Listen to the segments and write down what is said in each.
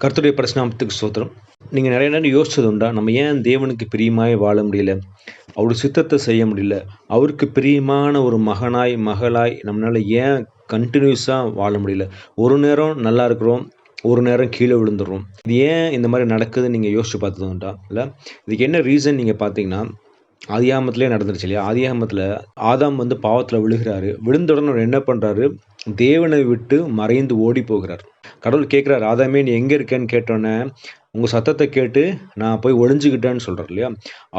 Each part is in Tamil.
கர்த்தருடைய பரிசுநாமத்துக்கு ஸ்தோத்திரம். நீங்க நெறைய நேரம் யோசிச்சது உண்டா? நம்ம ஏன் தேவனுக்கு பிரியமாய் வாழ முடியல? அவருடைய சித்தத்த செய்ய முடியல? அவருக்கு பிரியமான ஒரு மகனாய், மகளாய் நம்மனால ஏன் கன்டினியூஸா வாழ முடியல? ஒரு நேரம் நல்லா இருக்கிறோம், ஒரு நேரம் கீழ விழுந்துர்றோம். இது ஏன் இந்த மாரி நடக்குதுன்னு நீங்க யோசிச்சு பார்த்தது உண்டா? இல்ல, இதுக்கு என்ன ரீசன் நீங்க பார்த்தீங்கன்னா, ஆதியாகமத்திலே நடந்துருச்சு இல்லையா? ஆதியாகமத்தில ஆதாம் வந்து பாவத்தில விழுகிறாரு. விழுந்த உடனே அவர் என்ன பண்றாரு? தேவனை விட்டு மறைந்து ஓடி போகிறார். கடவுள் கேட்கிறாரு, "ஆதாமே நீ எங்க இருக்கேன்னு?" கேட்டோனே, "உங்க சத்தத்த கேட்டு நான் போய் ஒளிஞ்சுக்கிட்டேன்னு" சொல்றார் இல்லையா?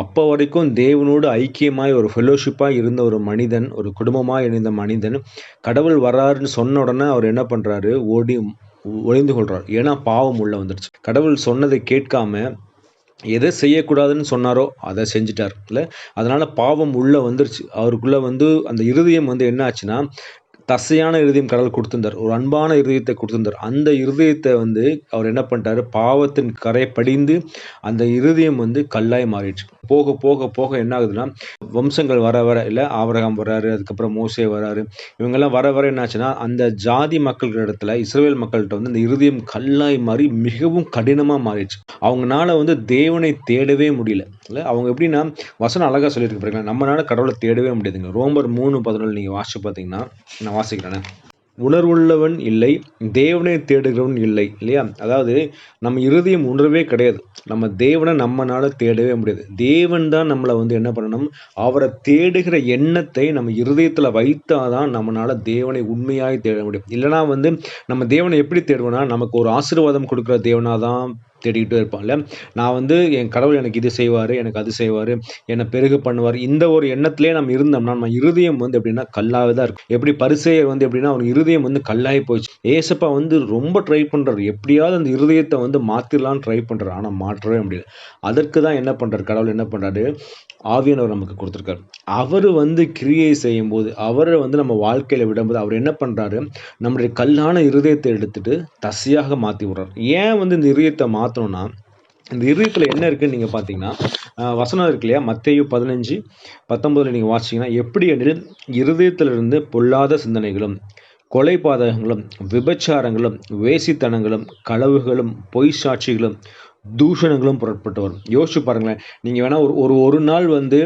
அப்ப வரைக்கும் தேவனோடு ஐக்கியமாய் ஒரு ஃபெலோஷிப்பாய் இருந்த ஒரு மனிதன், ஒரு குடும்பமாய் இருந்த மனிதன், கடவுள் வர்றாருன்னு சொன்ன உடனே அவர் என்ன பண்றாரு? ஓடி ஒளிந்து கொள்றார். ஏன்னா பாவம் உள்ள வந்துருச்சு. கடவுள் சொன்னதை கேட்காம எதை செய்யக்கூடாதுன்னு சொன்னாரோ அதை செஞ்சுட்டார் இல்ல. அதனால பாவம் உள்ள வந்துருச்சு. அவருக்குள்ள வந்து அந்த இருதயம் வந்து என்ன ஆச்சுன்னா, தசையான இருதயம் கடவுள் குடுத்திருந்தார். ஒரு அன்பான இருதயத்தை குடுத்திருந்தார். அந்த இருதயத்த வந்து அவர் என்ன பண்ணிட்டாரு, பாவத்தின் கரை படிந்து அந்த இருதயம் வந்து கல்லாய் மாறிடுச்சு. போக, போக, போக என்ன ஆகுதுன்னா, வம்சங்கள் வர, வர இல்ல ஆபிரகாம் வராரு, அதுக்கப்புறம் மோசே வராரு. இவங்கெல்லாம் வர, வர என்னாச்சுன்னா, அந்த ஜாதி மக்கள்களிடத்துல இஸ்ரவேல் மக்கள்ட்ட வந்து இந்த இருதயம் கல்லாய் மாறி மிகவும் கடினமா மாறிடுச்சு. அவங்கனால வந்து தேவனை தேடவே முடியல. இல்ல அவங்க எப்படின்னா, வசனம் அழகா சொல்லியிருக்கு பாருங்களேன். நம்மனால கடவுள தேடவே முடியாதுங்க. ரோமர் 3:14 நீங்க வாசிச்சு பார்த்தீங்கன்னா, நான் வாசிக்கிறேனே. உணர்வுள்ளவன் இல்லை, தேவனை தேடுகிறவன் இல்லை. இல்லையா? அதாவது நம்ம இருதயம் உணர்வே கிடையாது. நம்ம தேவன நம்மனால தேடவே முடியாது. தேவன் தான் நம்மள வந்து என்ன பண்ணணும், அவர தேடுகிற எண்ணத்தை நம்ம இருதயத்துல வைத்தா தான் நம்மனால தேவனை உண்மையாய் தேட முடியும். இல்லன்னா வந்து நம்ம தேவனை எப்படி தேடுவோம்னா, நமக்கு ஒரு ஆசீர்வாதம் குடுக்குற தேவனா தான் தேடிக்கிட்டே இருப்பான்ல. நான் வந்து என் கடவுள் எனக்கு இது செய்வாரு, எனக்கு அது செய்வாரு, என்ன பெருக பண்ணுவாரு. இந்த ஒரு எண்ணத்திலேயே நம்ம இருந்தோம்னா, நம்ம இருதயம் வந்து எப்படின்னா கல்லாவே தான் இருக்கும். எப்படி பரிசேயர் வந்து எப்படின்னா, அவன் இருதயம் வந்து கல்லாகி போயிடுச்சு. ஏசப்பா வந்து ரொம்ப ட்ரை பண்றாரு. எப்படியாவது அந்த இருதயத்த வந்து மாத்திரலாம்னு ட்ரை பண்றாரு. ஆனா மாற்றவே முடியல. அதற்கு தான் என்ன பண்றாரு, கடவுள் என்ன பண்றாரு, ஆவியானவர் நமக்கு குடுத்திருக்காரு. அவரு வந்து கிரியை செய்யும்போது, அவர வந்து நம்ம வாழ்க்கையில விடும்போது, அவர் என்ன பண்றாரு, நம்முடைய கல்லான இருதயத்தை எடுத்துட்டு தசையாக மாத்தி விடுறார். ஏன் வந்து இந்த இருதயத்த மாத்தணும்னா, இந்த இருதயத்துல என்ன இருக்குன்னு நீங்க பார்த்தீங்கன்னா, வசனம் இருக்கு இல்லையா? மத்தேயு 15:19 நீங்க வாசிச்சீங்கன்னா, எப்படி எனில் இருதயத்திலிருந்து பொல்லாத சிந்தனைகளும், கொலைபாதகங்களும், விபச்சாரங்களும், வேசித்தனங்களும், களவுகளும், பொய் சாட்சிகளும், தூஷணங்களும் புறப்பட்டு வரும். யோசிச்சு பாருங்களேன். நீங்க வேணா ஒரு ஒரு ஒரு நாள் வந்து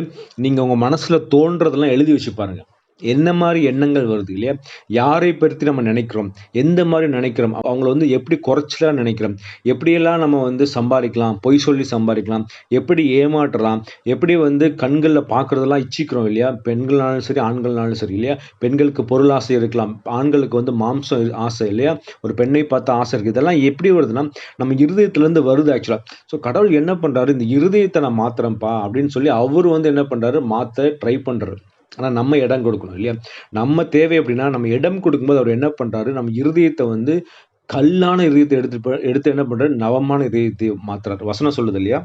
நீங்க உங்க மனசுல தோன்றதெல்லாம் எழுதி வச்சு பாருங்க. என்ன மாரி எண்ணங்கள் வருது இல்லையா? யாரை பத்தி நம்ம நினைக்கிறோம்? எந்த மாரி நினைக்கிறோம்? அவங்கள வந்து எப்படி குறைச்சலா நினைக்கிறோம்? எப்படியெல்லாம் நம்ம வந்து சம்பாதிக்கலாம்? பொய் சொல்லி சம்பாதிக்கலாம்? எப்படி ஏமாற்றலாம்? எப்படி வந்து கண்கள்ல பார்க்குறதெல்லாம் இச்சிக்கிறோம் இல்லையா? பெண்கள்னாலும் சரி, ஆண்கள்னாலும் சரி இல்லையா? பெண்களுக்கு பொருள் ஆசை இருக்கலாம். ஆண்களுக்கு வந்து மாம்சம் ஆசை இல்லையா? ஒரு பெண்ணை பார்த்து ஆசை இருக்கு. இதெல்லாம் எப்படி வருதுன்னா, நம்ம இருதயத்திலேருந்து வருது ஆக்சுவலா. ஸோ கடவுள் என்ன பண்றாரு? இந்த இருதயத்த நான் மாத்துறேன்ப்பா அப்படின்னு சொல்லி அவரு வந்து என்ன பண்றாரு? மாத்த ட்ரை பண்றாரு. ஆனா நம்ம இடம் கொடுக்கணும் இல்லையா? நம்ம தேவை எப்படின்னா, நம்ம இடம் கொடுக்கும்போது அவர் என்ன பண்றாரு? நம்ம இருதயத்த வந்து கல்லான இதயத்த எடுத்து என்ன பண்றாரு? நவமான இதயத்தை மாத்துறாரு. வசனம் சொல்லுது இல்லையா?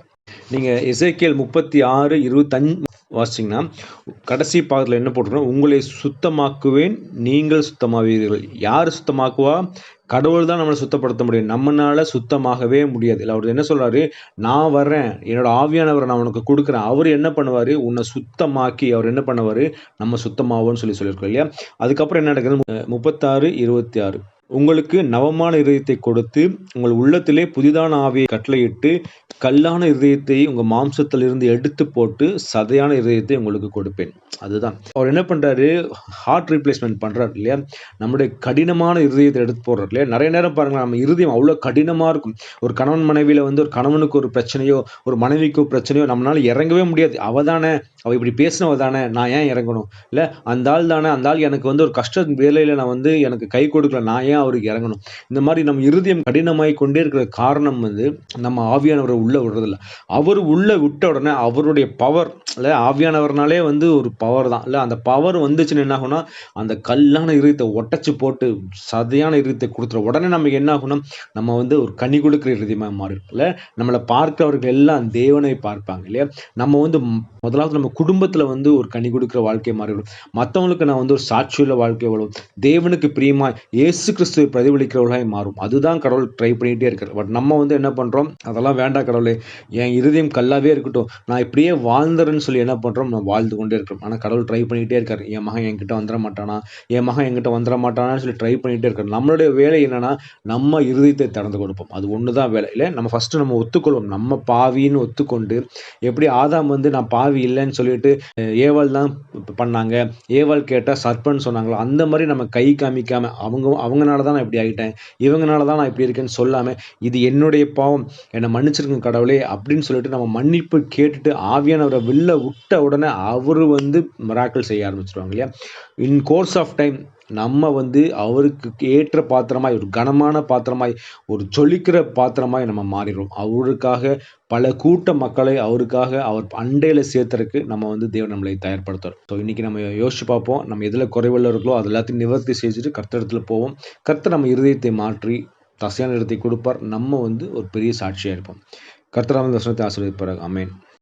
நீங்க எசேக்கியேல் 36:25 வாசிச்சீங்கன்னா, கடைசி பாகத்துல என்ன போட்டிருக்கணும்? உங்களை சுத்தமாக்குவேன், நீங்கள் சுத்தமாவீர்கள். யாரு சுத்தமாக்குவா? கடவுள் தான் நம்மள சுத்தப்படுத்த முடியும். நம்மனால சுத்தமாகவே முடியாது. இல்ல அவரு என்ன சொல்றாரு? நான் வர்றேன். என்னோட ஆவியானவர நான் உனக்கு குடுக்குறேன். அவரு என்ன பண்ணுவாரு? உன்ன சுத்தமாக்கி அவர் என்ன பண்ணுவாரு? நம்ம சுத்தமாவோம்ன்னு சொல்லியிருக்கோம் இல்லையா? அதுக்கப்புறம் என்ன நடக்குது? 36:26 உங்களுக்கு நவமான இருதயத்தை கொடுத்து, உங்கள் உள்ளத்திலே புதிதான ஆவியை கட்டளையிட்டு, கல்லான இருதயத்தை உங்க மாம்சத்திலிருந்து எடுத்து போட்டு, சதையான இருதயத்தை உங்களுக்கு கொடுப்பேன். அதுதான். அவர் என்ன பண்றாரு? ஹார்ட் ரீப்ளேஸ்மென்ட் பண்றாரு இல்லையா? நம்முடைய கடினமான இருதயத்தை எடுத்து போடுறார் இல்லையா? நெறைய நேரம் பாருங்களேன், நம்ம இருதயம் அவ்ளோ கடினமா இருக்கும். ஒரு கணவன் மனைவியில வந்து ஒரு கணவனுக்கு ஒரு பிரச்சனையோ, ஒரு மனைவிக்கு ஒரு பிரச்சனையோ நம்மனால இறங்கவே முடியாது. அவ தானே, அவ இப்படி பேசினவ தானே, நான் ஏன் இறங்கணும்? இல்ல அந்த ஆள் தானே, அந்த ஆள் எனக்கு வந்து ஒரு கஷ்ட வேளையில நான் வந்து எனக்கு கை கொடுக்கல, நான் ஏன் அவருக்கு இறங்கணும்? இந்த மாரி நம்ம இருதயம் கடினமாய் கொண்டே இருக்கிற காரணம் வந்து, நம்ம ஆவியானவர உள்ள விடுறதில்ல. அவரு உள்ள விட்ட உடனே அவருடைய பவர் இல்ல, ஆவியானவர்னாலே வந்து ஒரு பவர் தான். இல்ல அந்த பவர் வந்துச்சுன்னா என்ன ஆகும்னா, அந்த கல்லான இருதயத்த உடைச்சு போட்டு சதையான இருதயத்தை குடுத்துரும். உடனே நமக்கு என்ன ஆகும்னா, நம்ம வந்து ஒரு கனி கொடுக்கிற இருதயமா மாறிடும். இல்ல நம்மள பார்க்கிறவர்கள் எல்லாம் தேவனை பார்ப்பாங்க இல்லையா? நம்ம வந்து முதலாவது நம்ம குடும்பத்துல வந்து ஒரு கனி கொடுக்கிற வாழ்க்கை மாறிடும். மத்தவங்களுக்கு நான் வந்து ஒரு சாட்சியுள்ள வாழ்க்கை வாழும். தேவனுக்கு பிரியமாய் இயேசு கிறிஸ்து கிறிஸ்துவை பிரதிபலிக்கிறவர்களாய் மாறும். அதுதான் கடவுள் ட்ரை பண்ணிகிட்டே இருக்கார். பட் நம்ம வந்து என்ன பண்ணுறோம், அதெல்லாம் வேண்டாம் கடவுளே, என் இருதயம் கல்லாவே இருக்கட்டும், நான் இப்படியே வாழ்ந்துறேன்னு சொல்லி என்ன பண்ணுறோம், நம்ம வாழ்ந்து கொண்டே இருக்கிறோம். ஆனால் கடவுள் ட்ரை பண்ணிகிட்டே இருக்கார். என் மகன் என்கிட்ட வந்துட மாட்டானா, என் மகன் என்கிட்ட வந்துட மாட்டானான்னு சொல்லி ட்ரை பண்ணிகிட்டே இருக்கார். நம்மளுடைய வேலை என்னன்னா, நம்ம இருதயத்தை திறந்து கொடுப்போம். அது ஒன்று தான் வேலை. இல்லை, நம்ம ஃபஸ்ட்டு நம்ம ஒத்துக்கொள்வோம். நம்ம பாவின்னு ஒத்துக்கொண்டு, எப்படி ஆதாம் வந்து நான் பாவி இல்லைன்னு சொல்லிட்டு ஏவாள் தான் பண்ணாங்க, ஏவாள் கேட்டால் சர்ப்பன்னு சொன்னாங்களோ, அந்த மாதிரி நம்ம கை காமிக்காமல் அவங்கனால தான் நான் இப்படி ஆகிட்டேன், இவங்கனால தான் நான் இப்படி இருக்கேன்னு சொல்லாமல், இது என்னுடைய பாவம், என்னை மன்னிச்சிருங்க கடவுளே அப்படின்னு சொல்லிட்டு நம்ம மன்னிப்பு கேட்டுட்டு ஆவியானவரை வெளில விட்ட உடனே அவர் வந்து மிராக்கிள் செய்ய ஆரம்பிச்சிருவாங்க இல்லையா. இன் கோர்ஸ் ஆஃப் டைம் நம்ம வந்து அவருக்கு ஏற்ற பாத்திரமாய், ஒரு கனமான பாத்திரமாய், ஒரு ஜொலிக்கிற பாத்திரமாய் நம்ம மாறிடுறோம். அவருக்காக பல கூட்ட மக்களை அவருக்காக அவர் அண்டையில் சேர்த்துறதுக்கு நம்ம வந்து தேவன் நம்மளை தயார்படுத்துறோம். ஸோ இன்றைக்கி நம்ம யோசிச்சு பார்ப்போம், நம்ம எதில் குறைவுள்ள இருக்கோ அது எல்லாத்தையும் நிவர்த்தி செஞ்சுட்டு கர்த்தரிடத்துல போவோம். கர்த்தர் நம்ம இருதயத்தை மாற்றி தசையான இடத்தை கொடுப்பார். நம்ம வந்து ஒரு பெரிய சாட்சியாக இருப்போம். கர்த்தர் நம்ம தரிசனத்தை ஆசீர்வதிப்பார். ஆமென்.